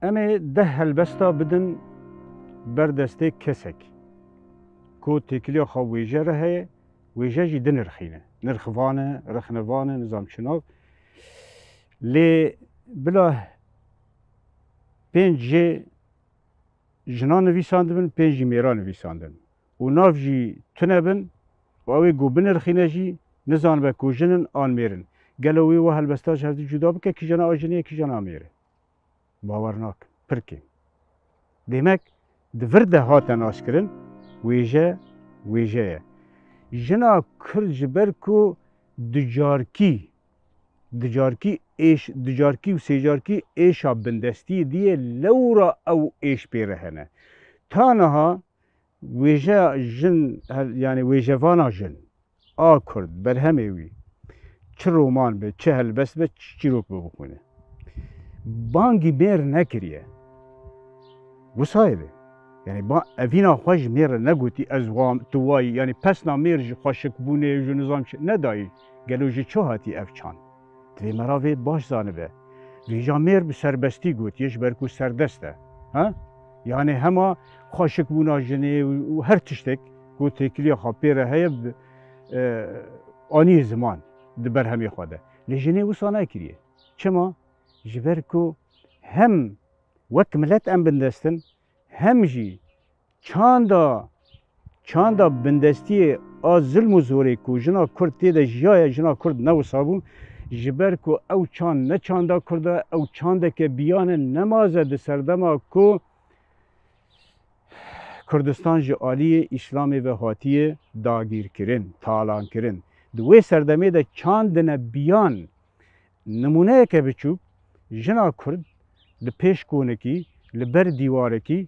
ئەمێ ده هەلبەستا بدن بەردەستێ کەسێک کۆ تێکلیا خە وێژەرە هەیە وێژەژی دنرخینە نرخوانە رەخنەوانە نظامچناو لێ بلا پێنج جێ ژنا نویساندبن پێنجی مێرا نویساندن و ناو jî tune bin û ew ê got binirxîne jî nizanibe ku jinin an mêrin gelo wê we helbesta ji hevdî cuda bike kîjana a jinê kîjana mêrê bawer nakim pirkê demek di vir de hate naşkirin wêje wêje ye jina Kurd ji ber ku dicarkî û sêcarkî êşa bindestiyê diye lewra ew êş pêre hene taniha wêje jin yani wêjevana jin a Kurd berhemê wî çi roman be çi helbest be çi çîrok be bixwîne bangî mêr nekiriye wisa de yani evîna xwe ji mêr re negotî ez tu wayî yani pesna mêr ji xweşikbûnê ji nizam nedayî gelo ji çi hatî ev çand divê me ra vê baş zanibe vêja mêr bi serbestî gotiye ji ber ku serdest e ha yani hema xweşikbûna jinê û her tiştek ku têkiliya xwe pê re heye aniyê ziman di berhemê xwe de lê jinê wisa nekiriye çima ji ber ku hem wek millet em bindestin hem jî çanda bindestiyê a zilm û zorê ku jina Kurd tê de jiyaya jina Kurd newisa bû ji ber ku ew çand ne çanda Kurd e ew çandeke biyane nemaze di serdema ku Kurdistan ji aliyê İslamê ve hatiye dagîrkirin talankirin di wê serdemê de çandine biyan nimuneyeke biçûk jina Kurd li pêş konekî li ber dîwarekî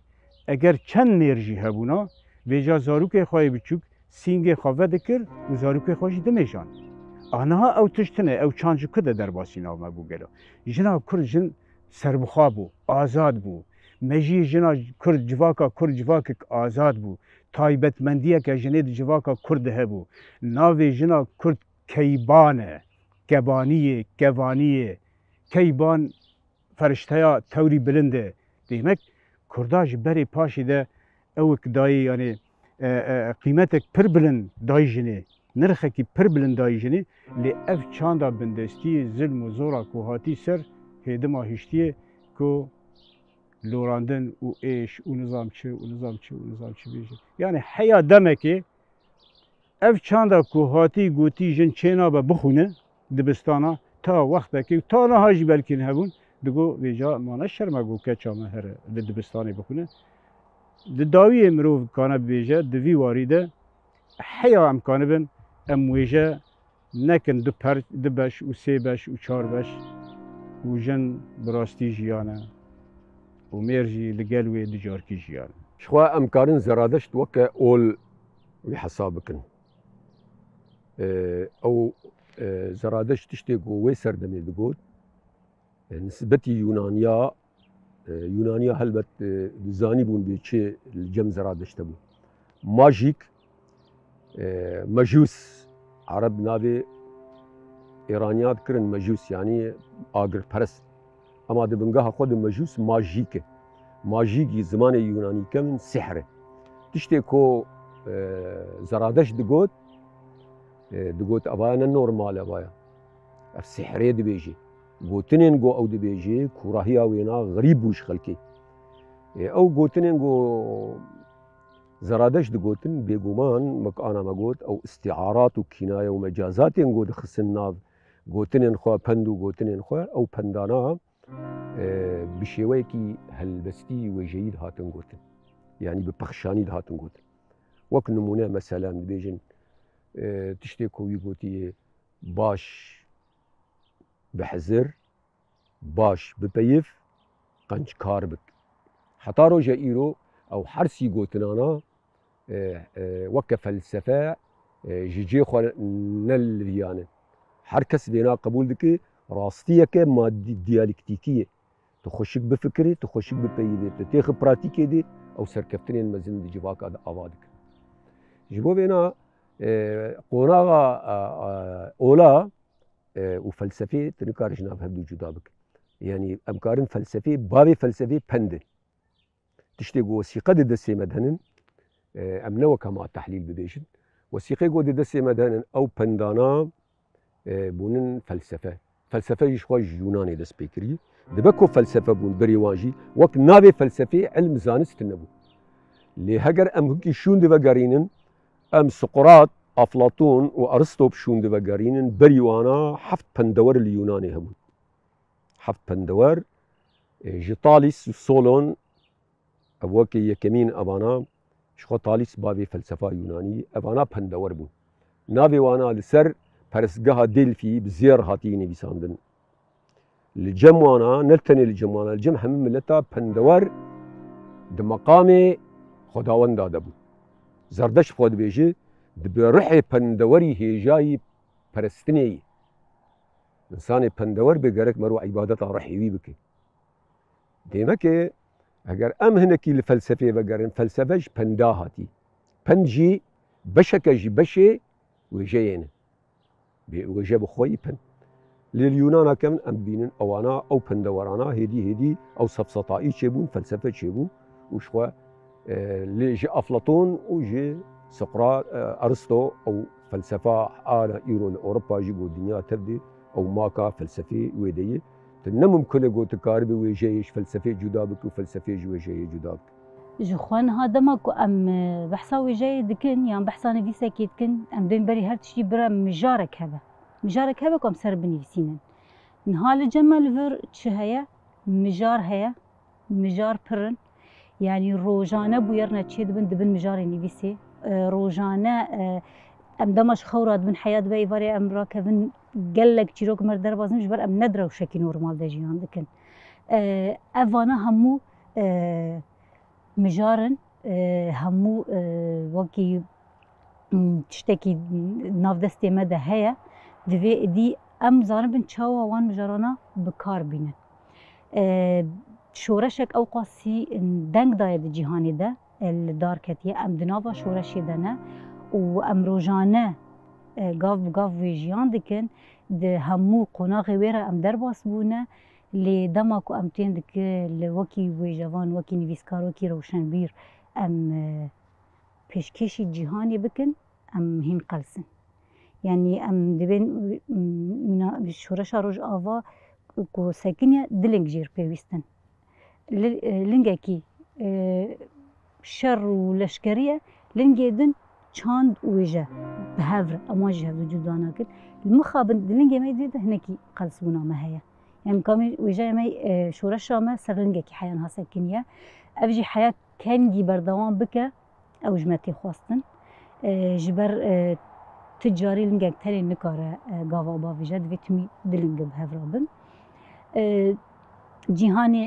eger çend mêr jî hebûna vêja zarokê xwe biçûk sîngê xwe vedikir û zarokê xwe jî dimêjan aniha ew tiştine ew çand ji ku de derbasî nav me bû gelo jina Kurd jin serbixwe bû azad bû me jî jina Kurd civaka Kurd civakek azad bû taybetmendiyeke jinê di civaka Kurd de hebû navê jina Kurd keyban e kebaniyê kevaniyê keyban ferişteya tewrî bilind e demek Kurda ji berê paşê de ewek dayê yani qîmetek pir bilind dayî jinê nirxekî pir bilind dayî jinê lê ev çanda bindestiyê zilm û zora ku hatî ser hêdima hiştiyê ku lorandin û êş û nizamçi û nizamçi bêje yani heya demekê ev çanda ku hatî gotî jin çê nabe bixwîne dibistana ta wextekê ta niha jî belkî hebûn digo vêja mane şerme got keça me here li dibistanê bixwîne di dawiyê mirov dikane bibêje di vî warî de heya em kanibin em wêje nekin du beş û sê beş û çar beş û jin bi rastî jiyane û mêr jî li gel wê dicarkî jiyane ji xwe em karin zeradeşt weke ol wî hesa bikin ew zeradeşt tiştê ku wê serdemê digot nisbetî Yunaniya helbet zanî bûn bê çi li cem zeradeşte bû majîk mejûs Arab navê Îraniya dikirin mejûs yanî agirperest ama di bingeha xwe di mejûs majîk e majîkî zimanê Yunanî kevin sihr e tiştê ku zeradeş digot eva ne normal e vaya ev sihrê dibêjê gotinên got ew dibêjê kurahiya wêna xerîb bû ji xelkê ew gotinên got zeradeş digotin bêguman mekana me got ew istîarat û kînaya û mecazatên got dixistin nav gotinên xwe pend û gotinên xwe ew pendana bi şêweyekî helbestî wêjeyî dihatin gotin yanî bi pexşanî dihatin gotin wek nimûne meselen dibêjin tiştê ku wî gotiye baş bi hezir baş bi peyif qenckar bik heta roja îro ew hersî gotinana weke felsefe ji cê xwe nelivîyanin her kes vêna qebûl dike rastiyeke madî diyalektikî ye tu xweşik bifikirî tu xweşik bipeyivî tu têxi pratîkê dê ew serkeftinên mezin di civaka de ava dikin ji bo vêna qonaxa ola û felsefê tu nikare ji nav hevdû cuda bikin يعني ام كارن فلسفه بابي فلسفه بند تشتي وثيقه دسي مدهن ام نو كما تحليل ببيشن وثيقه جو دسي مدهن او بندانا بونن فلسفه يشواج يوناني دس بيكري دبكو فلسفه بون بريواجي وك نابي فلسفه علم زانست النبو اللي هجر ام هكي شون دفقارينن ام سقراط افلاطون وارسطو بشون دفقارينن بريوانا حفت بندور اليوناني هم حفت بندور جطاليس وسولون اوكي يكمين ابانا شخو طاليس بابي فلسفه يوناني ابانا بندور بون نابي وانا لسر پرسگاه دلفي بزير هاتيني بيساندن الجم وانا نلتني الجم وانا الجم هم ملتا بندور دمقام خداوند دابو زردش خود بيجي دبرحي بندوري هيجاي پرستني انسان بندور بگرك مرو عبادت رحيوي بك ديمك اگر ام هنكي الفلسفه بگرن فلسفهش پنداهاتي پنجي بشكجي بشي وجيين وجه بخوي بن لليونان كم ام بينن اوانا او پندورانا هدي او سفسطائي شيبون فلسفه شيبو وشوا لجي افلاطون وجي سقراط ارسطو او فلسفه انا ايرو اوروبا جيبو الدنيا تبدي او ماكا فلسفه ويدي تنم ممكن جو تكارب وجيش فلسفه جدا بك وفلسفه وجي جدا بك جخوان هذا ماكو ام بحثا وجاي دكن يعني بحثا نفيسا كيتكن ام بين بري هر تشي برا مجارك هذا كم سر بنفسينا نهال الجمال فر تشهيا مجار هيا مجار برن يعني روجانا بويرنا تشي دبن مجار نفيسي روجانا ام دمش خورات بن حياة باي فاري ام راكبن قلق تشيروك مردر بازم جبر ام ندرو شكي نورمال دا جيان دكن افانا همو مجارن همو وكي تشتكي ناف دستي مدى هيا دي ام زانبن تشاوا وان مجارانا بكار بينن شورشك او قاسي دنگ دايد جيهاني ده الدار كتيا ام دنافا شورشي دنا وام روجانه قاف ويجيان دكن ده همو قناغي ويرا ام درباس بونه لی دماکو ام تین دکه لوکی ویجوان وکی نویسکار وکی روشنبیر ام پیشکشی جهانی بکن ام هین قلسن یعنی ام دبین شورش روش آوا کو سکنیا دلنگ جیر پیوستن لنگه کی شر و لشکریه لنگه دن چاند ویجه به هفر اماجه وجودانا کن المخابن دلنگه میدیده هنکی قلسونا مهیا يعني كامل وجاي ماي شورشة ما سرلنجة كي حيان هاسا كنيا أفجي حياة كان دي بردوان بكا أو جماتي خواستن جبر تجاري لنجة تالي نكارة قاوا بافجا دويتمي دلنجة بهفرابن جيهاني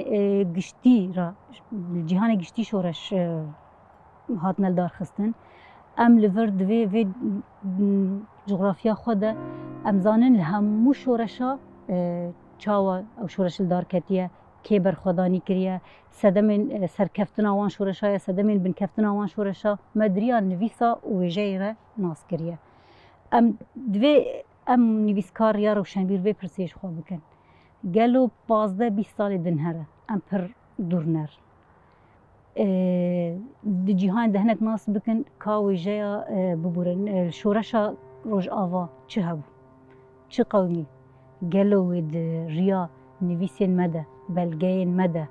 قشتي را جيهاني قشتي شورش هاتنا الدار خستن ام لفر دوي في جغرافيا خودا ام زانن لهمو شورشا چاوا او شورش الدار کتیه که برخودانی کریه سدمن سرکفتنا وان شورشا سدمن بن کفتنا وان شورشا مدریا نویسا و ویجیره ناس کریه ام دوی ام نویسکار یا روشنبیر وی پرسیش خواه بکن گلو 15-20 سال دنهره ام پر دورنر دی جیهان دهنک ناس بکن کا ویجیا ببورن شورشا روش آوا چه هبو چه قومی گلوید ریا نویسین مده بلگین مده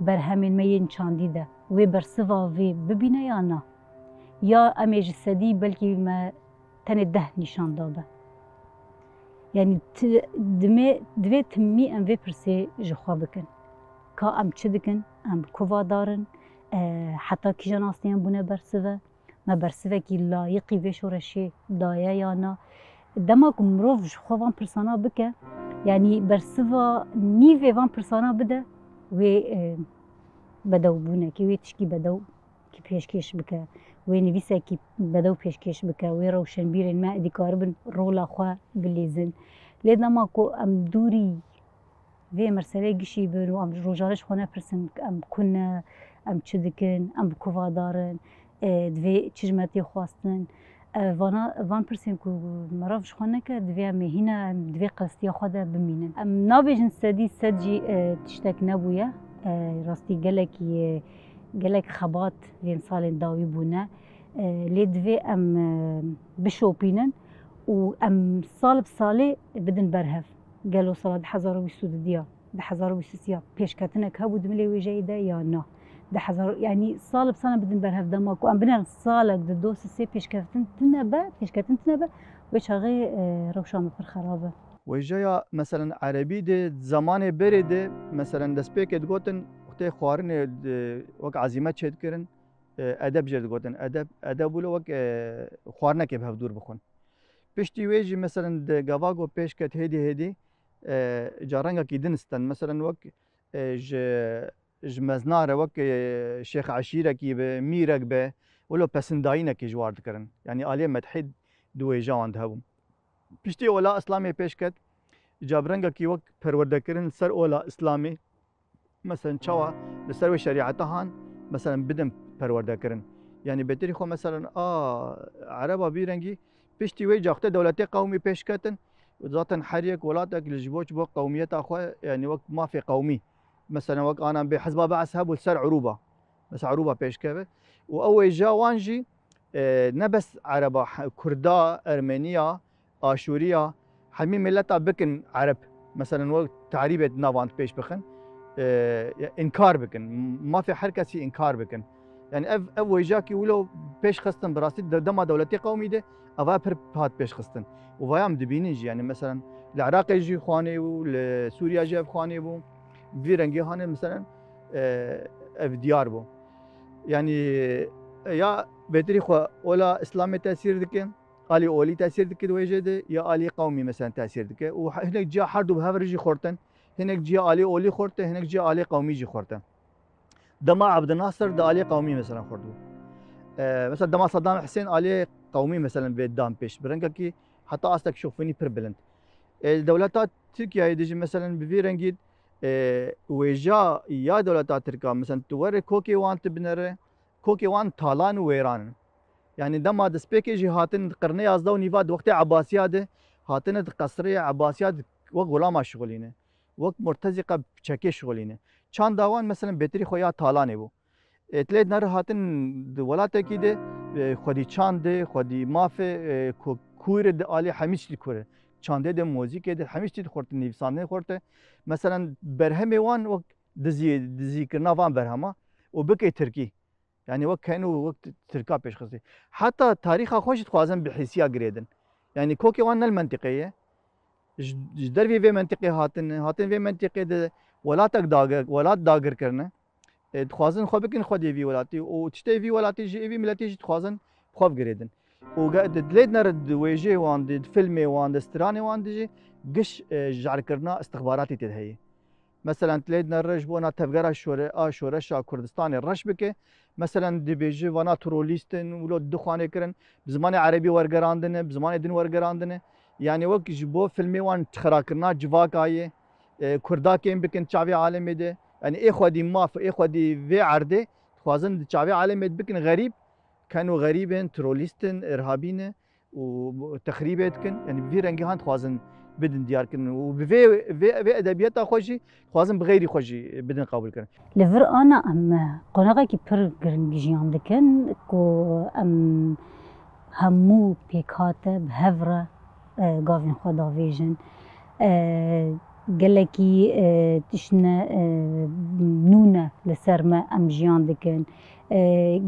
برهمین مین چاندیده و برسوا و ببینه یا نه یا امیج سدی بلکی ما تن ده نشان داده یعنی دوی تمی ام وی پرسی جخوا بکن که ام چه دکن ام کوا دارن حتی کی جناسیان بونه برسوه ما برسوه کی لایقی و شورشی دایه یا نه دماغ مروف خوان پرسانا بکه یعنی برسوا نیو وان پرسانا بده و بدو بونه که وی تشکی بدو کی پیشکش بکه و نویسه کی بدو پیشکش بکه و روشن بیرن ما ادیکاربن رولا خو بلیزن لی دماغ ام دوری و مرسله گشی برو ام روجارش خونه پرسن ام کنه ام چه دکن ام کوا دارن دوی چجمتی خواستن وان پرسیم که مراف شخونه که دوی مهینه دوی قصدی خود بمینن نابیجن سدی سدجی تشتک نبویه راستی گلک خبات وین سال داوی بونه لی دوی بشوپینن و سال بساله بدن برهف گلو سال 2022 2023 پیشکتنک هبود ملی ویجه ده یا نه 10,000 يعني صال بسنة بدن برهف دماغ وأم بنا صالك دوس سي بيشكتن تنبا ويش هغي روشام بر خرابة وجايا مثلا عربي ده زمان بريده مثلا دسبيك تقولن وقت خوارن وق عزيمة شد كرن أدب جد قولن أدب ولا وق خوارنا كيف هفدور بخون بيشتي ويجي مثلا جواغو بيشكت هدي جارانجا كيدنستن مثلا وق جمزناره وك شيخ عشيره كي ميرك به ولو پسنداينه كي جوار دكرن يعني آلية متحد دوي جوان دهبم بيشتي اولا اسلامي بيشكت جابرنگا كي وك پرورده كرن سر اولا اسلامي مثلا چوا لسر شريعتهان مثلا بدم پرورده كرن يعني بتري خو مثلا عربا بيرنگي بيشتي وي جاخته دولتي قومي بيشكتن ذاتن حريك ولاتك لجبوش بو قوميت اخو يعني وقت ما في قومي مثلا وقت انا بحزب بعث هبو السر عروبه بس عروبه بيشكبه واول جا وانجي نبس عربه كردا ارمينيا اشوريا حمي ملتا بكن عرب مثلا وقت تعريبه نافانت بيش بخن انكار بكن ما في حركه انكار بكن يعني اول جاكي ولو بيش خستن براسي دما دولتي قومي ده افا هات بيش خستن وفايام دبينيج يعني مثلا العراق يجي خواني ولسوريا جاي خواني بو فيرنجي هان مثلا اف ديار بو يعني يا بتري خو ولا اسلامي تاثير دكن علي اولي تاثير دك وجد يا علي قومي مثلا تاثير دك وهناك جا حد بهفرجي خورتن هناك جا علي اولي خورته هناك جا علي قومي جي خورته دما عبد الناصر دا علي قومي مثلا خورتو مثلا دما صدام حسين علي قومي مثلا بيدام بيش برنكي حتى اصلك شوفني بربلنت الدولات تركيا يجي مثلا بفيرنجيد وجا يا دولتات تركيا مثلا توري كوكي وان تبنره كوكي وان طالان ويران يعني دما دسبيكي جي هاتن قرني يازدا ونيفاد وقت عباسيات هاتن قصرية عباسيات وقت غلام شغلينه وقت مرتزقة بشكل شغلينه كان داوان مثلا بتري خويا طالان بو اتليد نر هاتن ولات كيده خودي چاند خودي مافه كور علي حميش كور چانده ده موزیک ده همیشه چیز خورد نویسنده خورده مثلا برهم وان وقت دزی کرنا وان برهما و بکی ترکی يعني وقت كانوا وقت تركا پیش خصي حتى تاريخ خوش تخوازن بحسيا جريدن يعني كوكي وان المنطقيه جدر في منطقه هاتن في منطقه ده ولاتك داغر ولات داغر کرنا تخوازن خو بكن خو دي في ولاتي و تشتي في ولاتي جي في ملاتي تخوازن خوب جريدن وقاعد دليد نرد ويجي وان فيلمي وان ستراني وان دي قش جعل كرنا استخباراتي تدهي مثلا تليد نرج بونا تفجر شورشا كردستان الرش بك مثلا دي بيجي وانا تروليستن ولو دخانه كرن بزمان عربي ورقراندنه بزمان دين ورقراندنه يعني وقت جبو فيلمي وان تخراكرنا جواك اي كردا كيم بكن تشافي عالمي ده يعني ايه خدي ماف ايه خدي في عرده خوازن تشافي عالمي بكن غريب كانوا غريبين تروليستن ارهابيين وتخريبات كن يعني في رنجهان خوازن بدن ديار كن وفي ادبيات خوشي خوازن بغيري خوشي بدن قبول كن لفر انا ام قناغا كي بر جرن بيجيان دكن كو ام همو بيكاتب هفرة غافين خدا فيجن قالكي تشنا نونة لسرما ام جيان دكن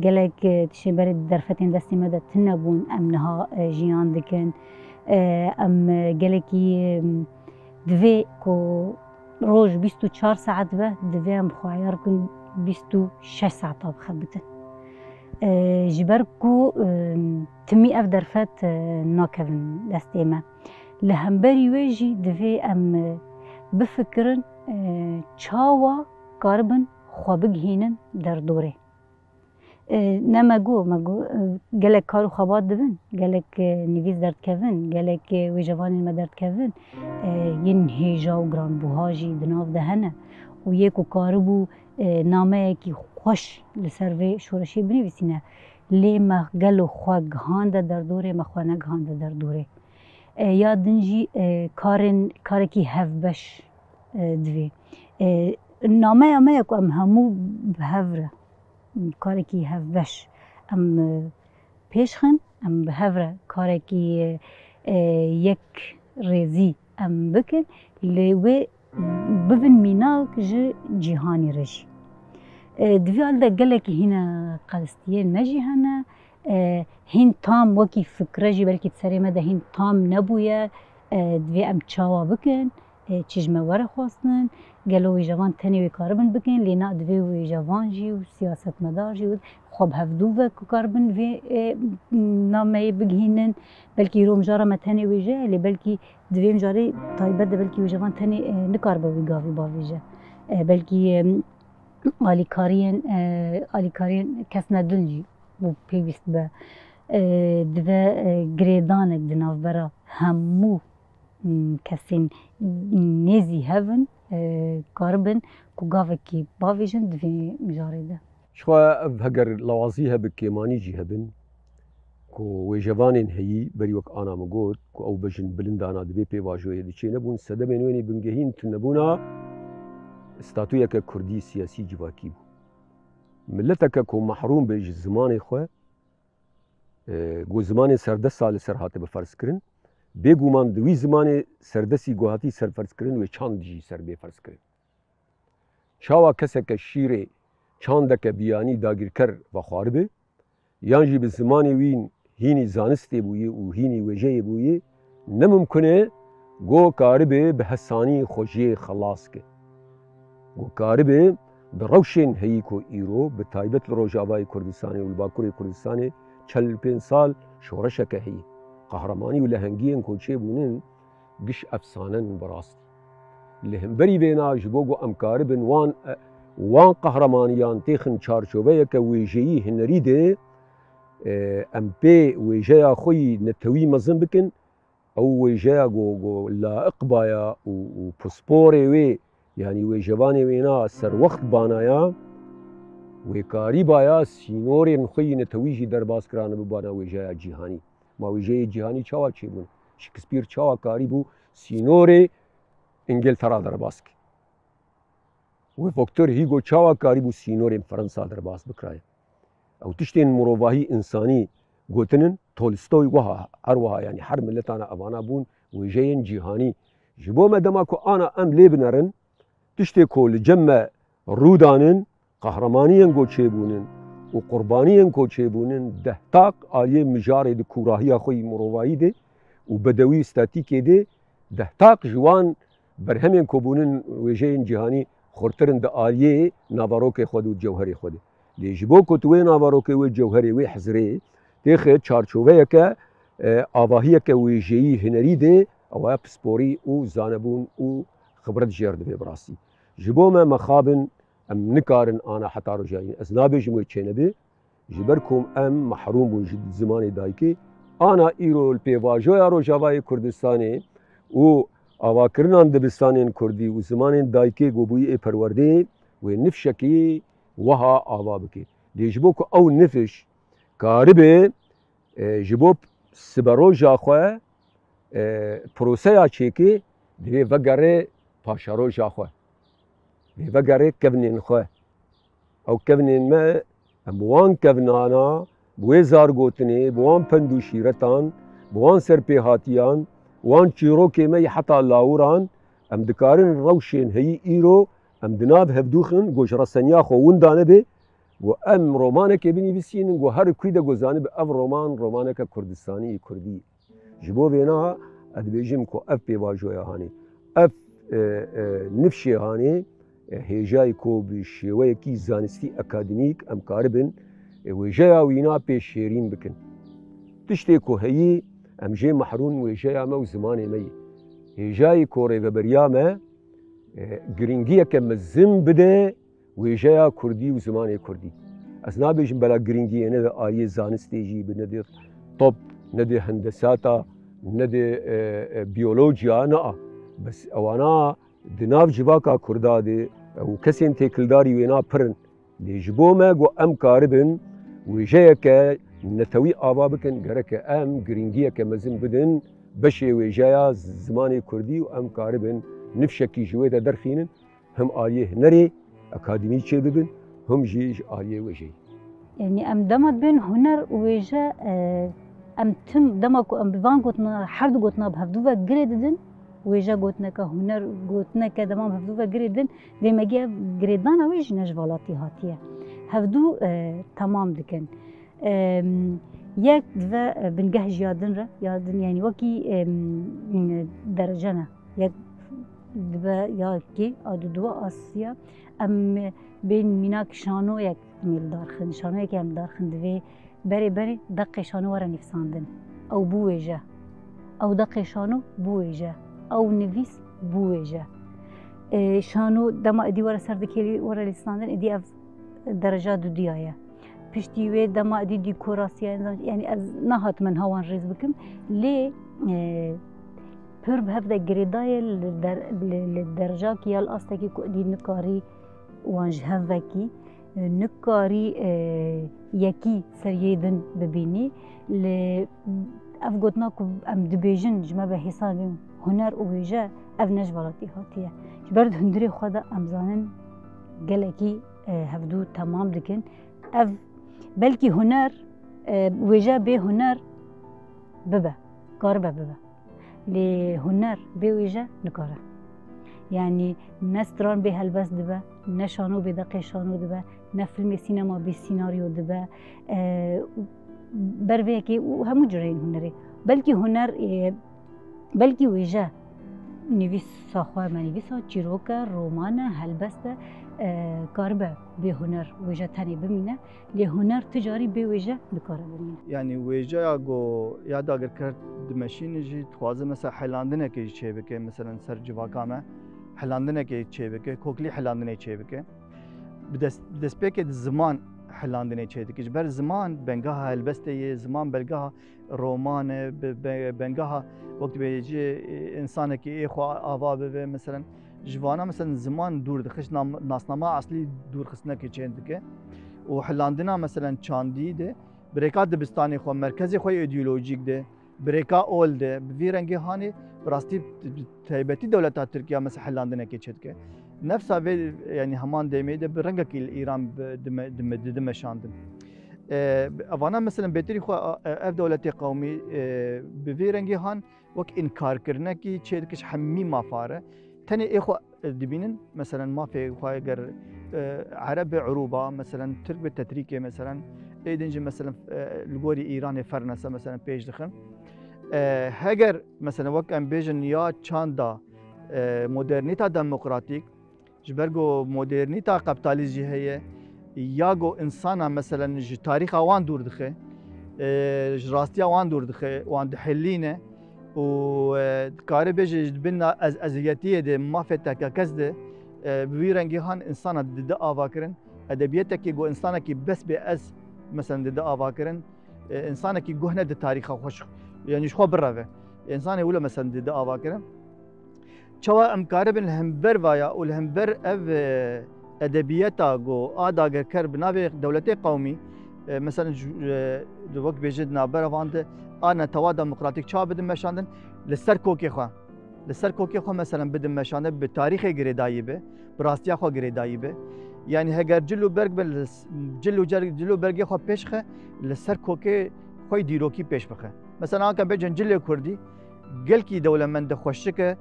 قالك تشبر درفتين دستي مدى تنبون امنها جيان دكن ام قالكي دوی کو روز 24 ساعت به دوی ام خواهر کن 26 ساعت بخبتن جبر کو تمی اف درفت ناکن دستی ما لهمبری ویجی دوی ام بفکرن چاوا کاربن خوابگ هینن در دوره نما مگو گلک کارو خوابات دبن گلک نویز درد کردن گلک ویجوانی ما درد کردن ین هیجا و گران بوهاجی دناف دهنه و یکو کارو بو نامه کی خوش لسر و شورشی بنویسینه لی مگل و خواه گهانده در دوره مخواه نگهانده در دوره یا دنجی کارکی هف بش دوی نامه امه که ام همو بهوره کارکی هف بش ام پیشخن ام بهوره کارکی یک ریزی ام بکن لیوه ببین میناک جه جیهانی رشی دوی آلده گلکی هینا قلستیه نجی هنه هین تام وکی فکره جی بلکی تسری مده هین تام نبویه دوی ام چاوا بکن چیجمه وره خواستن گلو وی جوان تنی وی کاربن بکن لینا دوی وی جوان جی و سیاست مدار جی و خواب هفدو و کاربن وی نامه بگهینن بلکی رو مجاره متنی وی جه لی بلکی دوی مجاره تایبت بلکی وی جوان تنی نکار با وی گاوی با وی جه بلکی آلیکارین کس ندنجی و پیوست به دوی گریدانک دناف برا همو کسین نیزی هفن کاربن که گاوه کی باویجن دوی مجاره ده شخوا هگر لوازی هب کیمانی جی هبن کو ویجوانین هی بری وک آنا مگود کو او بجن بلندانا دوی پیواجوی دی چه نبون سده بینوینی بنگهین تنبونا استاتویا که کردی سیاسی جواکی بو ملتا که کو محروم بیج زمان خواه گو زمان سرده سال سرحاته بفرس کرن بگومان دوی زمان سردسی گوهاتی سرفرس کرن و چاند جی سر بفرس کرن چاوا کسی که شیر چاند که بیانی داگیر کر و خواربه یانجی به زمان وین هینی زانسته بویه و هینی وجه بویه نممکنه گو کاربه به حسانی خوشی خلاص که گو کاربه به روشن هایی که ایرو به تایبت روجاوای کردستانی و باکوری کردستانی 45 سال شورش که هی قهرمانی و لهنگی کوچه بونن گش افسانن براست لهمبری بینا جبو گو امکار بن وان قهرمانیان تیخن چارچوبه که ویجهی هنری ده ام پی ویجه خوی نتوی مزن بکن او ویجه گو لائق بایا و پسپوری وی یعنی ویجوانی وینا سر وقت بانایا ویکاری بایا سینوری خوی نتویجی در باز کرانه ببانا ویجه جیهانی ما ویجه جیهانی چاوا چی بون شکسپیر چاوا کاری بو سینوری انگلترا در باز که و وکتور هیگو چاوا کاری بو سینوری فرانسا در باز بکرای او تشتین مروواهی انسانی گوتنن تولستوی وها هر وها یعنی هر ملتانا اوانا بون ویجه جیهانی جبو مدما کو آنا ام لیبنرن تشتی کو لجمع رودانن قهرمانیان گوچه بونن و قربانیان گوچه بونن دهتاق آلیه مجاره ده کوراهی خوی مروایی ده و بدوی استاتیکی ده دهتاق جوان برهمین کو بونن ویجه جهانی خورترن ده آلیه ناواروک خود و جوهری خود لیجبو کتوی ناواروک و جوهری و حزره تیخه چارچوبه که آواهی که ویجهی هنری ده او پسپوری و زانبون و خبرت جرد به براسی جبو ما مخابن ام نکارن آنا حتی رو جایین از نابیجم و چه نبی جبرکم ام محروم بون جد زمان دایکی آنا ایرو الپیواجوی رو جوای کردستانی و آواکرنان دبستانین کردی و زمان دایکی گوبوی پرورده و نفشکی وها آوا بکی دیجبو که او نفش کاربه جبو سبرو جاخواه پروسه چیکی دیوی وگره پاشارو جاخواه وگره کونین خواه او کونین ما بوان کونانا بوی زارگوتنی بوان پندوشیرتان بوان سرپیهاتیان وان چیروکی ما حتی لاوران ام دکارن روشین هی ایرو ام دناب هفدوخن گوش رسنیا خوون دانه بی و ام رومانه که بینی بسینن و هر کوی ده گوزانه به اف رومانه که کردستانی کردی جبو بینا ادبیجم که اف پیواجوی هانی اف نفشی هانی هیجای کو به شیوه کی زانستی اکادمیک ام کاربن ویجا وینا پیش شیرین بکن تشتی کو هی ام جی محرون ویجا ما و زمان می هیجای کوری و بریامه گرینگیه که مزم بده ویجا کردی و زمان کردی از نابیجم بلا گرینگیه نه آیه زانستی جی به نه طب نه هندساتا نه بیولوژیا نه بس اوانا دناف جواکا کردا ده و کسین تکلداری وینا پرن لیجبو ما گو ام کاربن وێژەیەکە نەتەوی ئاوا بکەن گەرەکە ئەم گرنگیەکە مەزن بدن بەشێ وێژەیە زمانی کوردی و ئەم کاربن نفشێکی ژوێدە دەرخینن هەم ئالیێ هنەرێ ئەکادمی چێ ببن هەم ژیش ئالیێ وێژەی يعني ام دمت بين هنر ويجا ام تم دمك ام بفان قوتنا حرد قوتنا بهفدوفا جريدن ويجا قوتنا كهنر قوتنا كدمام هفدوفا جريدن دي مجيا جريدانا ويج نجفالاتي هاتيه هفدو تمام دكن يك دفا بنجهج يادن يعني وكي درجنا يك دفا ياكي ادو دوا اسيا ام بين ميناك شانو يك میل دارخن شانوی که هم دارخن دوی بری دقی شانو وره نفساندن او بویجه او دقی شانو بویجه او نویس بویجه شانو دما ادی وره سردکیلی وره لیساندن ادی اف درجات دو دیایه پشتی وی دما ادی دیکوراسیه یعنی از نهات من هوان ریز بکم لی پر بهف ده گریدای لدرجه که یال آسته که ادی نکاری وانج هفوکی نکاری یکی سریدن ببینی ل افگوتنا کو ام دبیجن جمع به حساب هنر و ویژه اف نجبراتی هاتیه جبرد هندری خدا امزانن گلکی هفدو تمام دکن اف بلکی هنر ویژه به هنر ببه کار ببه ل هنر به ویژه نکاره يعني نستران به هلبس دبه نشانو به دقی شانو دبه نه فیلم سینما به سیناریو دبه بروی که همو جرین هنری بلکه هنر بلکه ویژه نویس ساخواه من نویسا چیروکه رومان هلبست کاربه به هنر ویژه تنی بمینه لی هنر تجاری به ویژه بکاره بمینه يعني ویژه گو یاد اگر کرد دمشین جی توازه مثلا حلاندنه که چه بکه مثلا سر جواکامه حلاندنه که چه بکه کوکلی حلاندنه چه بکه بدست بکه زمان حلاندنه چه بکه بر زمان بنگاه البسته زمان بلگاه رومان بنگاه وقت بیجی انسان که ایخو آوا به مثلا جوانا مثلا زمان دور دخش ناسنامه اصلی دور خسنه که چه بکه و حلاندنه مثلا چاندی ده بریکات دبستانی خو مرکزی خو ایدئولوژیک ده بریکا اول ده به رنگی هانی براستی تایبتی دولت ترکیه مثلا حلاندنه که چه بکه نفس هذا يعني همان دميده برنجك الإيران دمشاندن. أفانا مثلا بتري خو أف دولة قومي بفيرنجي هان وك إنكار كرنا كي تشيدكش حمي ما فاره تاني إخو دبينن مثلا ما في خايجر عرب عروبة مثلا ترك بالتتريكي مثلا إيدنج مثلا لجوري إيران فرنسا مثلا بيج دخن هاجر مثلا وك أم بيجن يا چاندا مدرنيتا ديمقراطيك جبرگو مدرنیتا کپیتالیزمی هیه یا گو انسان مثلا ج تاریخ وان دور دخه راستی وان دور دخه وان دحلینه و کاری بجی بنا از ازیتیه ده مافتا کس ده بویرنگی هان انسان ده آوا کرن ادبیات کی گو انسان کی بس به از مثلا ده آوا کرن انسان کی گهنه ده تاریخ خوش یعنی شو بره انسان ولا مثلا ده آوا کرن چوا امکاربن همبر وایا و همبر اف ادبیاتا گو آداگر کر بناوی دولت قومی مثلا وقت بيجد نابر واند انا توا ديمقراطيك چا بدم مشاندن لسر کوکی خو لسر کوکی خو مثلا بدم مشاندن به تاریخ گریدایی به براستیا خو گریدایی به يعني هگر جلو برگ بل جلو برگ خو پیشخه لسر کوکی خو دیروکی پیش بخه مثلا كان بجن جلو کردی گل کی دولمند خوشکه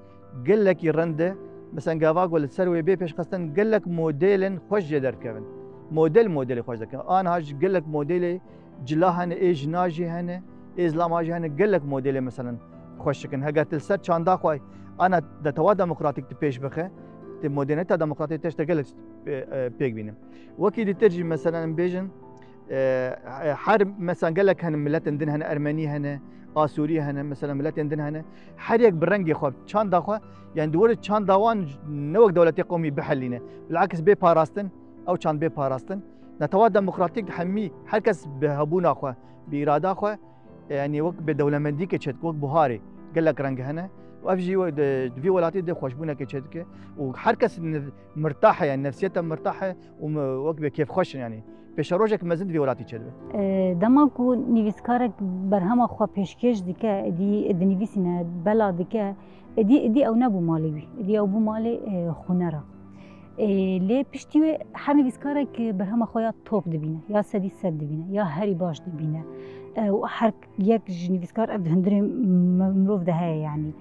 قال لك يرنده مثلا قافاق ولا تسروي بيه پیش قصدن قال لك موديل خوش جدر كفن موديل خوش ذاك انا هاج قال لك موديل جلاهن ايج ناجي هنا اسلاماجي هنا قال لك موديل مثلا خوش كن هاجر تلسر چاندا خوي انا د توا ديمقراطيك پیش بخه ت مدرنيتا ديمقراطيك تشت قال لك بيك بينم وكي ترجم مثلا بيجن حرب مثلا قال لك هن ملت عندنا هنا ارمني هنا آسوری هنه مثلا ملت عندنا هنه هر یک برنگی خوب چند داخل يعني دور چند داوان نوک دولت قومی بحلینه بالعکس به پاراستن او چند به پاراستن نتوا ديمقراطيك حمي هر کس به هبونا خو به اراده خو يعني وقت به دولتمندی که چت وقت بهاری قال لك رنگ هنه وافجي في ولاتي ده خوشبونه که چت که و هر کس مرتاحه يعني نفسيته مرتاحه ووقت به كيف خوش يعني پێشەڕۆژێک مەزن دوێ وڵاتی چێت بێ دەما ku nivîskarek berhema xwe pêşkêş dike êdî dinivîsîne bela dike êdî ew nebû malê wî êdî ew bû malê xûnera lê piştî wê her nivîskarek berhema xwe ya top dibîne ya sedî sed dibîne ya herî baş dibîne her yek ji nivîskar ev hundirê mirov de heye yanî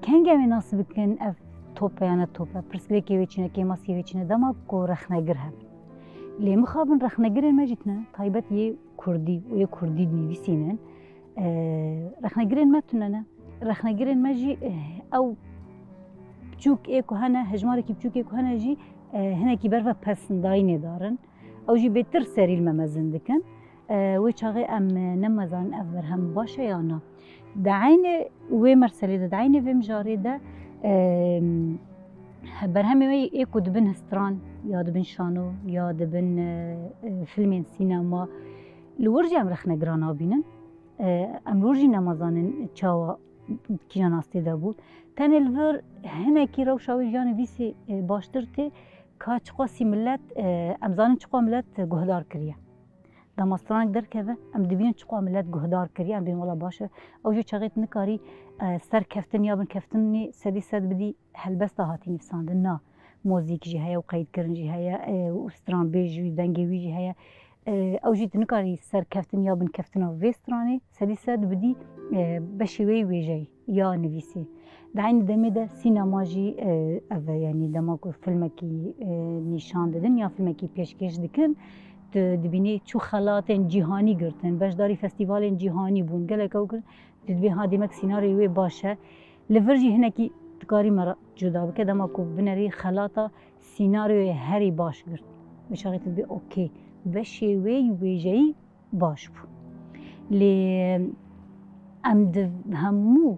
kengê wê nas bikin ev top ya ne top e pirsgirêkê wê çîne kêmasiyê wê çîne dema ku rexnegir hebin lê mixabin rexnegirên me jî tune taybet yê Kurdî û yê Kurdî dinivîsînin rexnegirên me tune ne rexnegirên me jî ew biçûkê ku hene hejmarekî biçûkê ku hene jî hinekî ber ve pesendayînê darin ew jî bêtir serîl me mezin dikin wê çaxê em nemezanin ev berhem baş e ya na di eynê wê merselê de di eynê vê mijarê de berhemê wê ê ku dibin histran ya dibin şano ya dibin filmên sînema li wir jî em rexnegiran nabînin em wir jî nemazanin çawa kîjan astê de bû tenê li vir hinekî rewşa wê jiyanê vîsê baştir tê ka çiqasî millet em zanin çiqa millet guhdar kiriye dema stranek derkeve em dibînin çiqa millet guhdar kiriye em bêhîn wala baş e ew jî çaxê tu nikarî serkeftin ya binkeftînê sedî sed bidî helbesta hatî nivîsandin na mozîk jî heye û qeydkirin jî heye û stranbêj jî dengê wî jî heye ew jî tu nikarî serkeftin ya binkeftina vê stranê sedî sed bidî beşê wê wêjeyî ya nivîsî di eynî demê de sînema jî ev yanî dema ku filmekî nîşan didin ya filmekî pêşkêş dikin tu dibînî çû xelatên cîhanî girtin beşdarî festîvalên cîhanî bûn gelek ew kirin tu dibê ha demek sînaryê wê baş e li vir jî hinekî dikarî me cuda bike dema ku binerî xelata sînaryoyê herî baş girt bişaxê tu dibê okê beşê wê wêjeyî baş bû lê em di hemû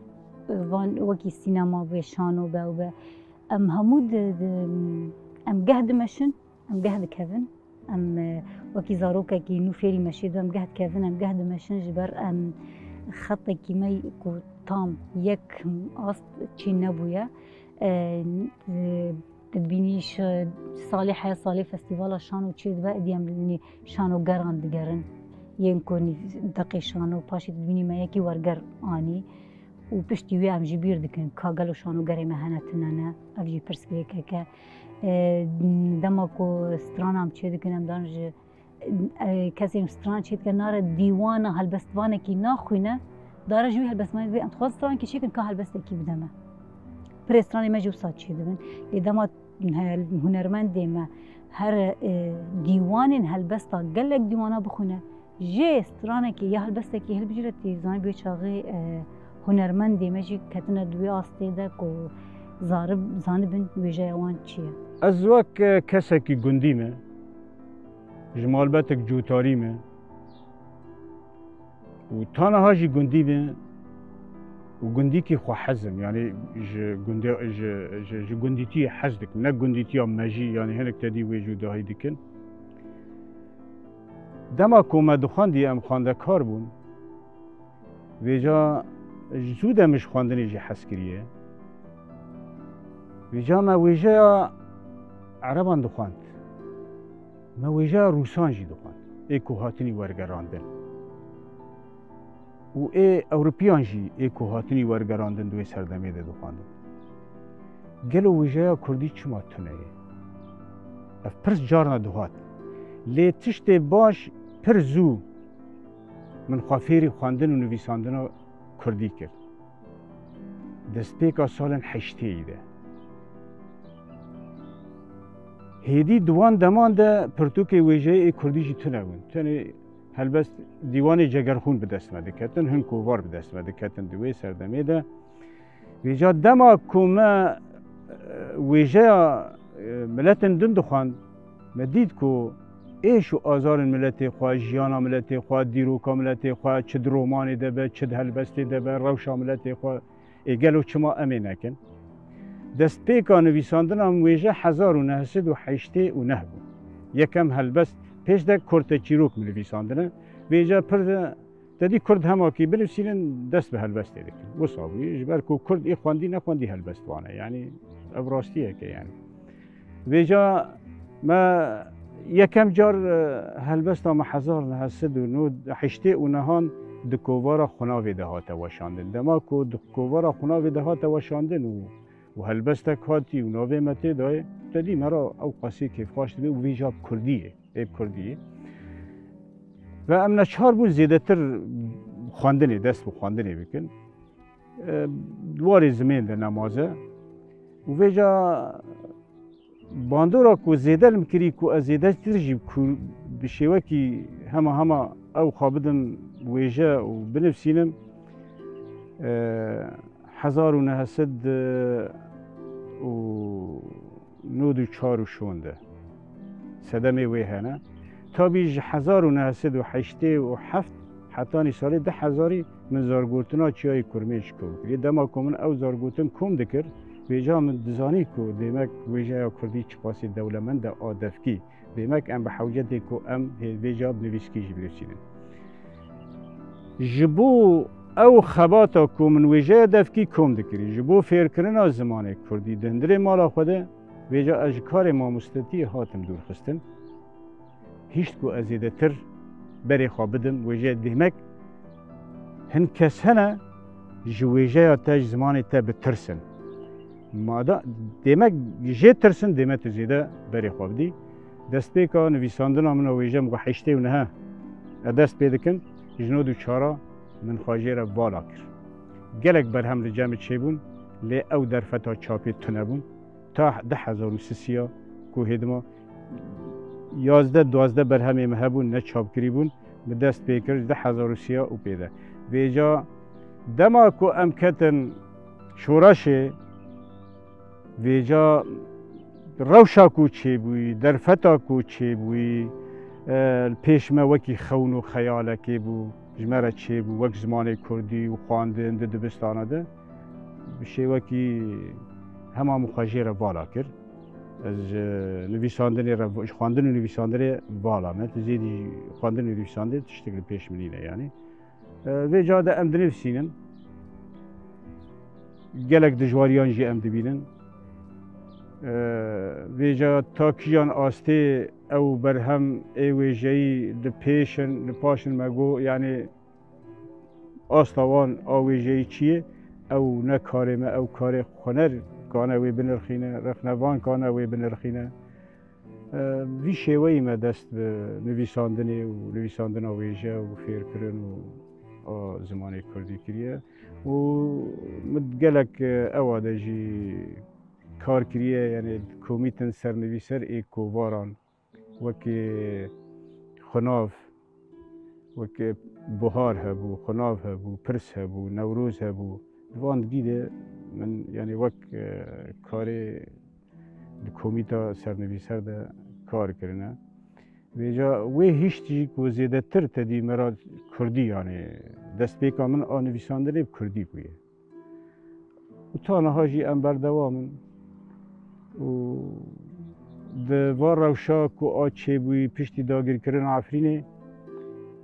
van wekî sînema bê şano be ew be em hemû em geh dimeşin em geh dikevin em wekî zarokekî nû fêrî meşê em geh dikevin em geh dimeşin ji ber em xetekî me ku tam yek ast çî nebûye dibînî salê heya salê festîvala şano çê dibe êdî em şanogeran digerin yên ku deqê şano paşê dibînî me yekî werger anî û piştî wê em jî bîr dikin ka gelo şanogerê me hene tune ne ev jî pirsgirêkek e dema ku stranan çê dikin em dan ji kesên stran çê dike nare dîwana helbestvanekî naxwîne dare ji wî helbestvanê divê em dixwazin stranekî çêkin ka helbestekî bide me pirê stranê me jî wisa çê dibin lê dema hunermendê me her dîwanên helbesta gelek dîwana bixwîne jê stranekî ya helbestekî hilbijîre tê zanî bê çaxê hunermendê me jî ketine di wê astê de ku zanibin wêjeya wan çi ye ez wek kesekî gundî me ji malbetek cûtarî me û taniha jî gundî me û gundîkî xwe hezim yanî ji gundîtiyê hez dikim ne gundîtiya mejî yanî hinek tedî wê cûdahî dikin dema ku me dixwandî em xwendekar bûn vêca zû de min ji xwendinê jî hez kiriye vêca me wêjeya ereban dixwand me wêjeya Rûsan jî dixwand ê ku hatinî wergerandin û ê Ewropiyan jî ê ku hatinî wergerandin di wê serdemê de dixwandin gelo wêjeya Kurdî çima tune ye ev pirs carna dihat lê tiştê baş pir zû min xwe fêrî xwendin û nivîsandina Kurdî kir destpêka salên heşteyî de hêdî di wan deman de pirtûkê wêjeyê ê Kurdî jî tune bûn tenê helbest dîwanê cegerxûn bi dest me diketin hin ku var bi dest me diketin di wê serdemê de vêca dema ku me wêjeya miletên din dixwand me dît ku êş û azarên miletê xwe jiyana miletê xwe dîroka miletê xwe çi di romanê de be çi di helbestê de be rewşa miletê xwe ê gelo çima em ê nekin destpêka nivîsandina wêje 1980 û neh bû yekem helbest pêş de Kurte çîrok min nivîsandine wêje pir de tedî Kurd hemakî binivîsînin dest bi helbestê dikin wisa bûyê ji ber ku Kurd ê xwendî nexwendî helbest wane yanî ev rastiyek e yanî wêca me یکم جار هلبست ما 1909 حشته و نهان دکووارا خناوی ده هاته وشاندن دما کو دکووارا خناوی ده هاته وشاندن و هلبستک هاتی و ناوی مته دای تدی مرا او قاسی کیف خواشت به و ویجاب کردیه ایب کردیه و امنا چهار بون زیده تر خواندنی دست به خواندنی بکن دوار زمین ده نمازه و ویجا باندورا کو زیده المکری کو از زیده ترجیب کو بشیوه کی همه او خوابدم ویجا و بنفسینم 1994 شونده صدمه وی هنه تا بیج 1987 حتی سال 10,000 من زارگوتنا چیای کرمیش کو یه دما کومن او زارگوتن کوم دکر ویجا من دزانی کو دیمک ویجا کردی چپاسی دولمند آدفکی دیمک ام به حوجت کو ام ویجا بنویسکی جبرسینه جبو او خباتا کو من ویجا دفکی کوم دکری جبو فیر کرنا زمانه کردی دندره مالا خوده ویجا اجکار ما مستطیع هاتم دور خستن هیچ کو ازیده تر بری خوابدم ویجا دیمک هن کس هنه جویجا تاج زمانه تا بترسن مادا دیمک جه ترسن دیمت زیده بری خوابدی دست پیکا نویساندن من ویجا مگو حشته و نه دست پیدکن جنود و چارا من خواجه را والا کر گلک برهم لجمع چه بون لی او در فتا چاپی تنبون تا 10,000 کو هدما 11-12 برهمی مهبون نه چاپ کری بون به دست پیکر 10,000 او پیده ویجا دما کو امکتن شورشه ویجا روشا کو چه بوی در فتا کو چه بوی پیشمه وکی خون و خیاله که بو جمره چه بو وک زمان کردی و خواندن ده دبستانه ده بشه وکی همه مخواجه را بالا کرد از نویساندنی را خواندن و نویساندنی بالا مت زیدی خواندن و نویساندنی تشتغل پیش منینه یعنی ویجا ده ام دنفسینن گلک دجواریان جی ام دبینن ویجا تاکیان آسته او برهم ای ویجایی لپاشن مگو یعنی آستوان آویجایی چیه او نه کار ما او کار خنر کانه وی بنرخینه رخنوان کانه وی بنرخینه وی شیوهی ما دست به نویساندنی و نویساندن آویجا و فیر کرن و زمانی کردی کریه و مدگلک اواده جی کار کریه یعنی کمیتن سرنویسر ای کوواران وکی خناف وکی بهار هبو خناف هبو پرس هبو نوروز هبو دوان دیده من یعنی وک کاری کمیتا سرنویسر ده کار کرنه ویجا وی هیچ چیزی که زیاده تر تدی مرا کردی یعنی دست پیکا من آنویساندنی کردی بویه و تا نهاجی ام بردوامن و دوار روشا کو آچه بوی پشتی داگیر کرن عفرینه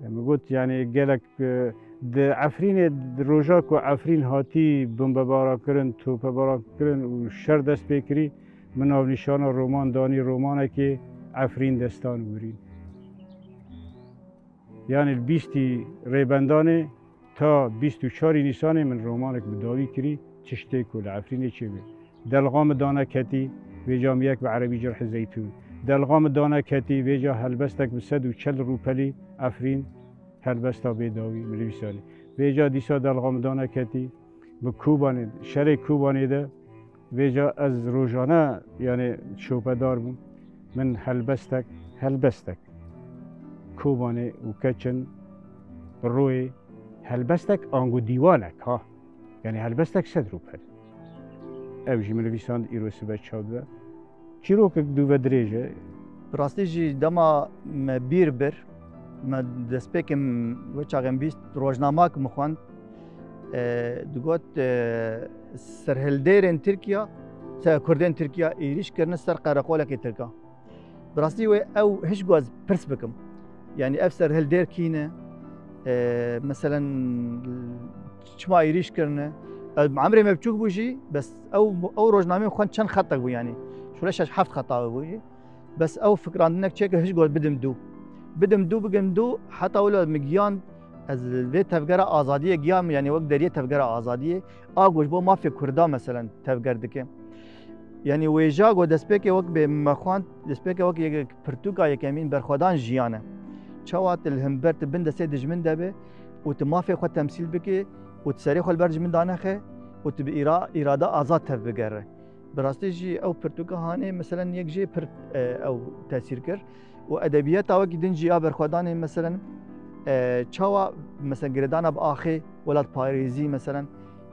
میگوت یعنی گلک ده عفرینه روژا کو عفرین هاتی بمب بارا کرن توپ بارا کرن و شر دست بکری من او نشان رومان دانی رومانه که عفرین دستان بورین یعنی 20 ریبندانه تا 24 نیسان من رومانه که بداوی کری چشته کل عفرینه چه بید دلغام دانه کتی ویجام یک به عربی جرح زیتون دلغام دانه کتی ویجا هلبستک به 140 روپلی عفرین هلبستا بیداوی ملیسانی ویجا دیسا دلغام دانه کتی به کوبانی شر کوبانی ده ویجا از روزانه یعنی شوپدار بون من هلبستک کوبانی و کچن روی هلبستک آنگو دیوانک ها یعنی هلبستک 100 روپل اوجی ملیساند ایروسی بچه ده چی رو که دو و دریجه راستی جی دما بیر بر ما دست پیکم و چاقم بیست روزنامه که مخواند دگوت سرهلدیرین ترکیه کردین ترکیه ایریش کردن سر قرقوله که ترکیه براستی و او هیچ گواز پرس بکم یعنی اف سرهلدیر کینه مثلا چما ایریش کردن عمري ما بتشوف بوجي بس او روزنامه خوان چند خطك بو يعني شو ليش 7 خطا بوجي بس او فکراندنک چه که هیچ گوت بدم دو بگم دو حتی ولی مگیان از وی تفکر آزادیه گیام یعنی وقت دریه تفکر آزادیه آگوش با مافیا کردا مثلا تفکر دکه یعنی ویجا گو دسپیک وقت به مخوان دسپیک وقت یک پرتوکا یکمین برخودان جیانه چوات الهمبرت بند سه دجمن دبه و تمافي خو تمثيل بكي وتسري خو البرج من دانخه وتب اراده ازاد تفكر براستي جي او برتوكا هاني مثلا يك جي او تاثير كر وادبيات او دنجي ابر خداني مثلا چاوا مثلا گردانا باخي ولاد باريزي مثلا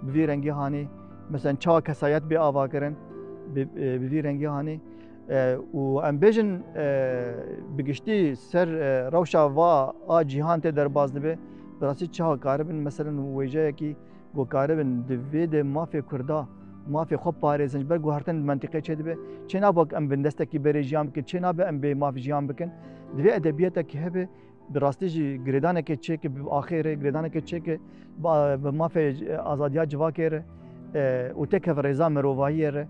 بفي رنگي هاني مثلا چاوا كسايات بي اوا كرن بفي رنگي هاني و ام بيجن بگشتي سر روشا وا جهان ته در باز دبه براسي چا کاربن مثلا وجه کی گو کاربن دوی د مافی کردا مافی خو پاريزن بر گو هرتن منطقه چه دبه چنا بک ام بندستکی بر جام کی چنا به ام به مافی جام بکن دوی ادبیات کی هبه براستی جی گردانه کی چه کی اخر گردانه کی چه کی به مافی آزادیا جوا کره و تک رضا مروایی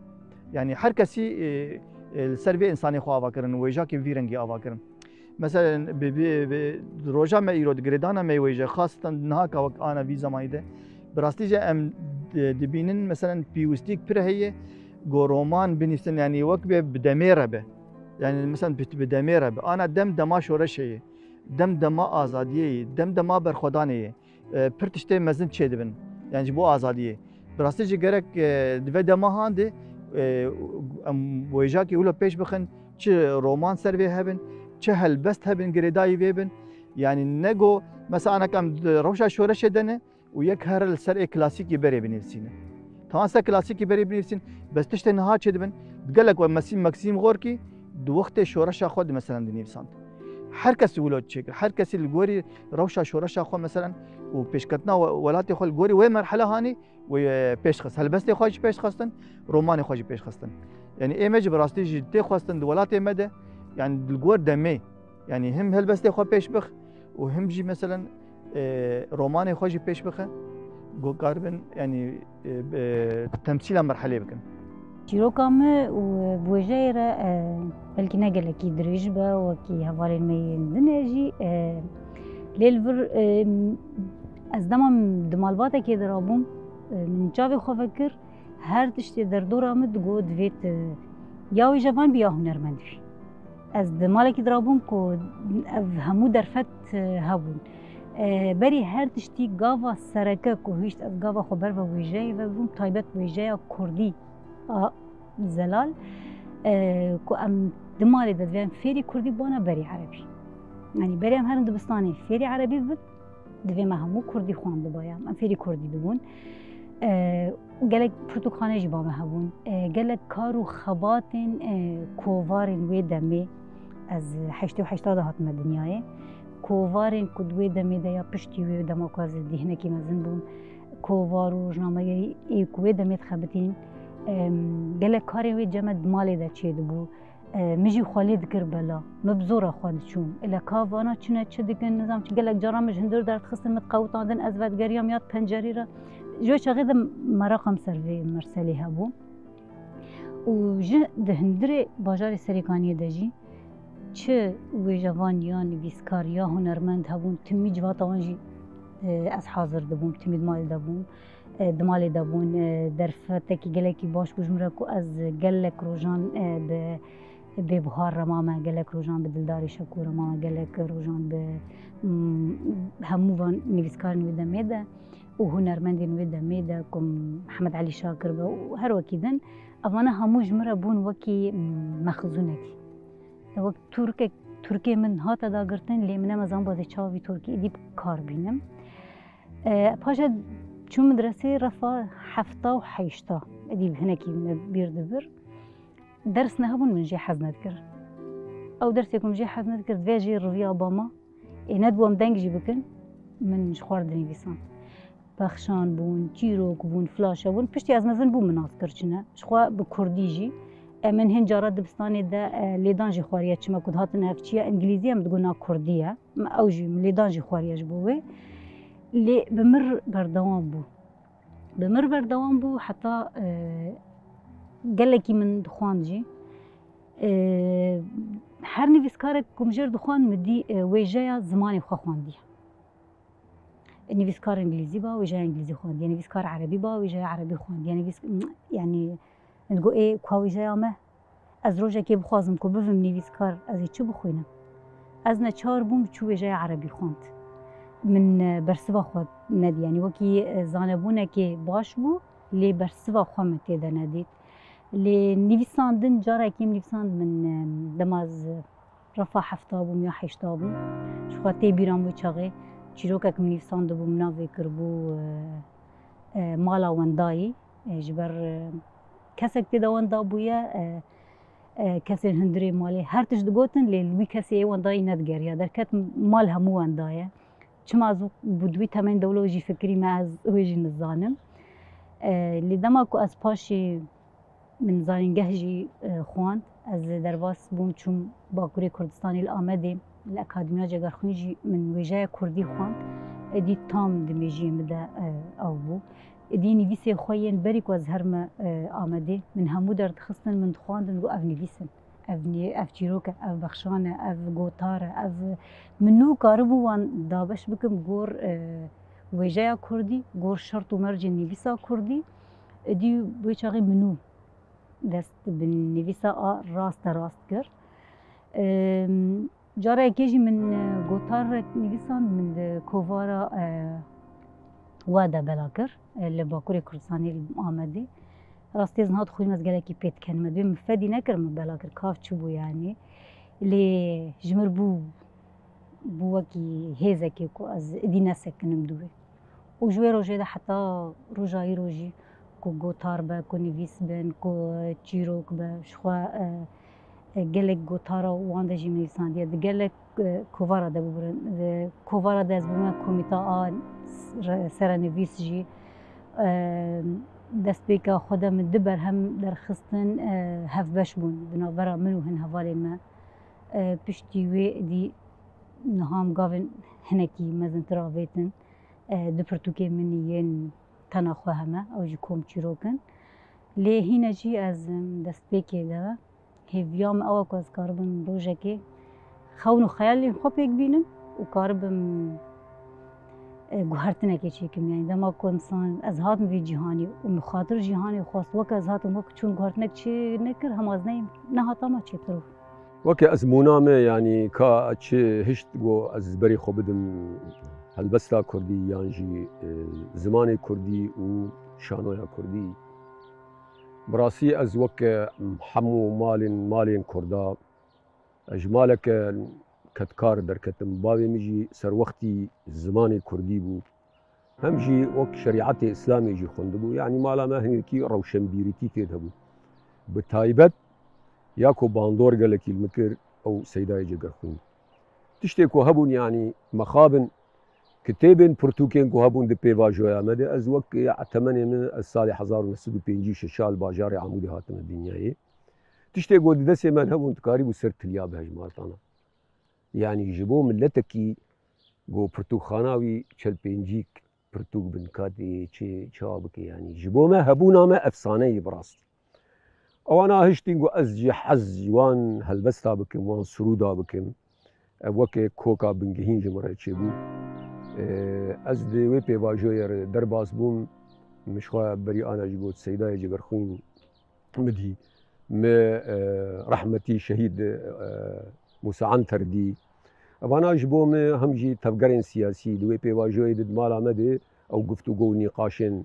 يعني هر کسی السربي انساني خو اوا کرن وجا کی ویرنگی اوا کرن مثلا روجا ما يرود جريدانا ما يوجه خاصة نهاك وقت أنا في زمايده براستي جا أم دبينن مثلا بيوستيك بره هي جو رومان بنفسن يعني وقت بدميره به يعني مثلا بدميره به أنا دم شورشية دم آزادية دم برخدانية برتشتي مزن تشي دبن يعني بو آزادية براستي جا جرك دفع دم هانده ام ويجاكي ولا بيش بخن چه رومان سروي هبن چه هلبست هبن گریدایی ویبن یعنی نگو مثلا انا کم روشا شورش دنه و یک هر السر کلاسیکی بری بنفسینه تمام سر کلاسیکی بری بنفسین بس تشت نها چه دبن قالك مكسيم غوركي دو وقت شورش خود مثلا دنيفسان هر کسی ولو چیک هر کسی الگوری روشا شورش خو مثلا و پیشکتنا ولات خو الگوری و مرحله هانی و پیش خست هلبست خوش پیش خستن رومان خوش پیش خستن يعني ايمج براستي جدي خواستن دولات مده يعني الجور دمي يعني هم هلبستي خو پیش بخ وهم جي مثلا روماني خوجي پیش بخه جو قاربن يعني تمثيل مرحله بكن چیروکام و بوجهره بلکه نگله کی دریجبه و کی حوالی میندنجی لیلور از دمام دمالباته که درابم من جاوی خو فکر هر تشتی در دور آمد گو دویت یاوی جوان بیا هنرمند بی از دماله که درابم که همو درفت هبون بری هر تشتی گاوا سرکه که هیشت از گاوا خبر و ویجه و بون تایبت ویجه کردی زلال که ام دماله دادویم فیری کردی بانا بری عربی يعني بری ام هرم دبستانی فیری عربی بود دویم همو کردی خوانده بایم ام فیری کردی دبون گلک پرتوخانه جی بام هبون گلک کارو خباتن کووارن وی دمی از 88 هاتم دنیای کووارن کدوی دمی دیا پشتی وی دماکاز دیهنه کی مزن بون کووارو جنامگری ای کوی دمی خبتین گلک کاری وی جمد مالی دا چید بو مجی خالی دکر بلا مبزورا خود چون الا کاوانا چونه چه دکن نظام چه گلک جرامش هندور درد خستن متقوطاندن از ودگریام یاد پنجری را جو شغيد مراقم سروي مرسلي هبو و ده هندري باجاري سريكانية دجي چه ويجوان يا نويسكار يا هنرمند هبون تمي جواتوان جي از حاضر دبون تمي دمالي دبون دمالي دبون درفتكي گلكي باش بجمركو از گلك روجان ببهار رمامه گلك روجان بدلداري شكو رمامه گلك روجان همو نويسكار نويدميده و هنرمندين ودا ميدا كم محمد علي شاكر و هر وكيدن أفانا هموج مرة بون وكي مخزونكي وقت تركي من هاتا داگرتن لي منه مزان بازي چاوي تركي اديب كار بينم پاشا چون مدرسة رفا حفتا و حيشتا اديب هناكي بيردبر درس نهبون من جي حزنت كر او درس يكون جي حزنت كر دواجي رويا باما ندبوام دنگجي بكن من شخوار دنيويسان بخشان بون چیروک بون فلاشه بون پشتی از مزن بون مناس کرچنه شخوا به کردی جی من هن جارا دبستانی ده لیدان جی خواریه چما کد هاتن هفچیه انگلیزی هم دگونا کردیه او جی لیدان جی خواریه جبوه لی بمر بردوام بو حتی گلکی من دخوان جی هر نویسکارێک کومژێر دخوان مدی وێژەیە زمانی خۆ خواندیە. نویسکار انگلیزی با وێژەیە انگلیزی خواندیە، نویسکار عربی با وێژەیە عربی خواندیە، یعنی نگو کا وێژەیە me ez rojekê bixwazim ku bivim nivîskar ez ê çi bixwînim. Ez neçar bûm çû wêjeya erebî xwand. Min bersiva xwe nedî, yanî wekî zanebûnekê baş bû lê bersiva xwe me têde nedît. Lê nivîsandin carekî nivîsand min dema ez refa hefta bûm ya heşta bûm. Ji xwe tê bîram wê çaxê çîrokek min nivîsandibû min navê kirbû mala wendayî ji ber kesek têde wenda bûye kesên hundirê malê her tişt digotin lê wî kesê wendayî nedigeriya derket mal hemû wenda ye. Çima ez bi wî temenê dewlo jî fikirî me ez wê jî nizanim. Lê dema ku ez paşê min zanîngeh jî xwand ez derbas bûm çûm Bakurê Kurdistanê li Amedê li Akademiya Cegerxwînî jî min wêjeya Kurdî xwand. Êdî tam di mêjiyê me de ew bû. Êdî nivîsê xwe yên berî ku ez herme Amedê min hemû derdixistin min dixwandin got ev nivîsin. Ev çîrok e, ev bexşan e, ev gotar e, ev min nû karibû wan dabeş bikim gor wêjeya Kurdî, gor şert û mercên nivîsa Kurdî. Êdî wê çaxê min nû dest bi nivîsa a rast de rast kir. Carekê jî min gotarek nivîsand min di kovara we de bela kir li Bakurê Kurdistanê li Amedê. Rastî ez niha dixwînim ez gelekî pê dikenim dibê min fedî nekir min bela kir kav çi bû yanî. Lê ji mir bû wekî hêzekê ku ez êdî nesekinim dûrê. û ji wê rojê de heta roja îro jî ku gotar be, ku nivîs bin, ku çîrok be ji xwe gelek gotara wan de jî min nivîsandiye. Di gelek kovara de bibûrin. Kovara de ez bûme komîta a serenivîs jî destpêka xwe de min di berhem derxistin hevbeş bûn di navbera min û hin hevalên me. Piştî wê êdî niha gavên hinekî mezintir avêtin di pirtûkê min yên tena xwe heme ew jî kom çîrok in. Lê hîne jî ez destpêkê de hêviya me ew e ku ez karibim rojekê xewn û xeyalên xwe pêk bînim û karibim guhertinekê çêkim. Yani dema ku insan ez hatim vê cîhanê û mixatir cîhanê xwast wek ez hatim wek çûn guhertinek çê nekir hem ez nehata me çêtir. Wekî ezmûna me yanî ka çi hişt got ez berî xwe bidim helbesta Kurdî yan jî zimanê Kurdî û şanoya Kurdî. Bi rastî ez weke hemû malên Kurda ji maleke ketkar derketim bavê min jî serwextî zimanê Kurdî bû. Hem jî wek şerîetê İslamê jî xwendibû yanî mala me hinekî rewşenbîrîtî tê hebû. Bi taybet ya ku bandor gelekî li min kir ew Seydayê Cegerxwînî. Tiştê ku hebûn yanî mexabin kitêbên pirtûkên ku hebûn di pêvajoya me de ez wek temenê min ez salê 1905 li bajarê Amûdê hatime dinyayê. Tiştê ku di destê me hebûn dikarîbû ser tiliya be hejmartana. Yani ji bo milletekî got pirtûkxana wî çelpêncîk pirtûk bin katê çê çawa bike yanî ji bo me hebûna me efsaneyê bi rastî. Ewana hiştîn got ez jî hez ji wan helbesta bikim wan surûda bikim. Ev weke koka bingehîn ji min re çêbû. Ez di wê pêvajoyê re derbas bûm min ji xwe berîana jî got Seydayê Cegerxwîn midî me rehmetî şehîd Musa Anter dî. Evana ji bo me hem jî tevgerên siyasî di wê pêvajoyê de di mala me de ew guftûgo û nîqaşên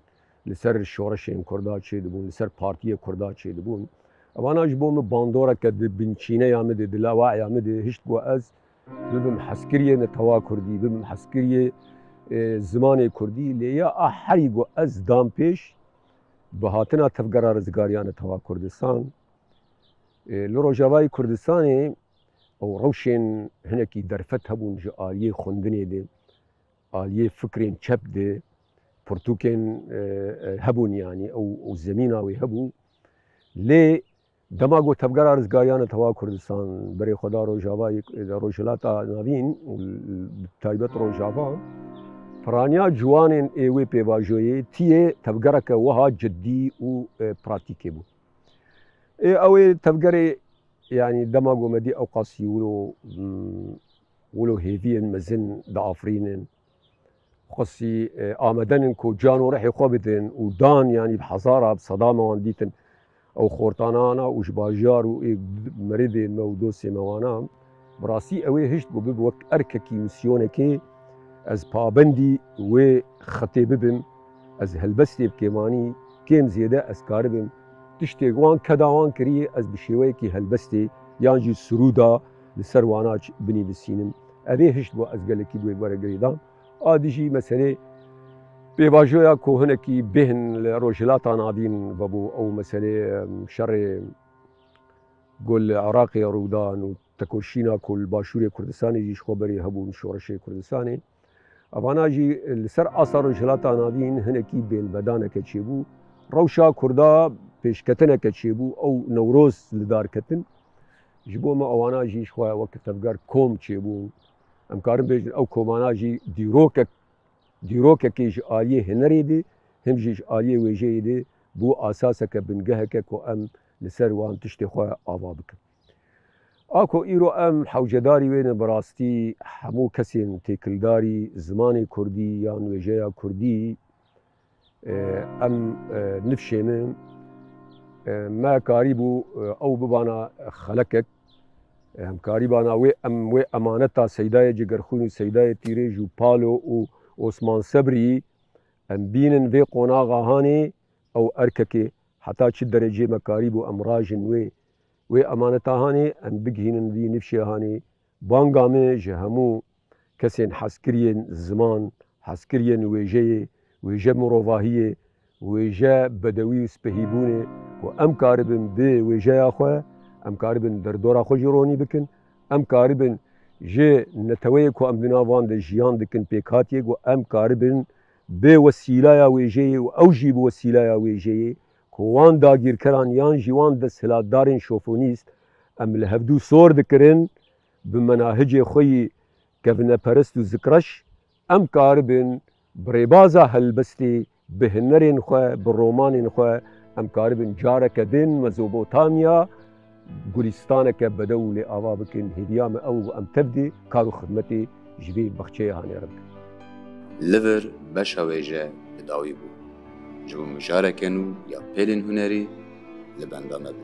li ser şoreşên Kurda çêdibûn, li ser partiyê Kurda çêdibûn. Evana ji bo me bandoreke di binçîneya me de di laweya me de hişt got ez bibim heskiriyê Netewa Kurdî, bibim heskiriyê zimanê Kurdî lê ya a herî got ez dam pêş bi hatina tevgera rizgariya Netewa Kurdistan li Rojavayê Kurdistanê ew rewşên hinekî derfet hebûn ji aliyê xwendinê de, aliyê fikrên çep de, pirtûkên hebûn yanî ew zemîna wê hebû. Lê dema got tevgera rizgariya Netewa Kurdistan berê xwe da Rojavayê Rojhilata navîn taybet Rojava piraniya ciwanên wê pêvajoyê tiyê tevgereke wiha ciddî û pratîkê bû. Ew ê tevgerê يعني دماغو مدي أو قاسي ولو هيفين مزن دافرين قصي آمدن كو جانو رح يقابدن ودان يعني بحصارة بصدامة وانديتن أو خورتانانا وش باجار ومريدين مودوسي موانا براسي أوي هشت بو بوك أرككي مسيونكي از بابندي و خطي ببم از هلبستي بكيماني كيم زيادة از كاربم تشتي وان كداوان كري از بشيويكي هلبستي يانجي سرودا لسر واناج بني بسينم أبي هشت بو از قالكي دوي بورا قريدان آديجي مسألة بيباجويا كوهنكي بهن لروجلاتا نادين بابو أو مسألة شر قول عراقي رودان وتكوشينا كل باشوري كردستاني جيش خبري هبو شورشي كردستاني أبانا جي لسر أثر رجلاتا نادين هنكي بين بدانا كتشيبو روشا كردا بيشكتنا كتشيبو أو نوروز لدار كتن جبو ما أوانا جي شوية وقت تفقار كوم تشيبو أمكارن بيجن أو كومانا جي ديروكا كيش آلية هنري دي هم جيش آلية ويجي دي بو أساسك بنجهك كو أم لسر وان تشتي خويا آبابك اكو ايرو ام حوجداري وين براستي حمو كسين تيكلداري زماني كردي يان وجايا كردي ام نفشيمم ما كاريبو او ببانا خلكك هم كاريبانا وي امانتا سيدايا جگرخوني سيدايا تيريجو بالو و عثمان صبري ام بينن في قناغا هاني او ارككي حتى چه درجه مكاريبو ام راجن وی امانتا هانی ام بگهینن وی نفشی هانی بانگامه جهمو کسین حسکرین زمان حسکرین ویجه مروواهیه ویجه بدوی سپهیبونه و ام کاربن به ویجه آخواه ام کاربن در دورا خو جرونی بکن ام کاربن جه نتوی کو ام بناوان ده جیان دکن پیکاتیه و ام کاربن به وسیله ویجه و اوجی به وسیله ویجه وان داگیر کران یان جوان دستهلات دارین شوفونیست ام لهفدو سور دکرن بمناهج خوی کفنه پرست و ذکرش ام کاربن بریبازا هلبستی بهنرین خواه برومانین خواه ام کاربن جارک دین مزوبوتامیا گلستانک بدو لی آوا بکن هدیام او ام تبدی کارو خدمتی جوی بخچه هانی رب لور بشاویجه بداوی بود جو مشاركنو يا بيلن هنري لبندامد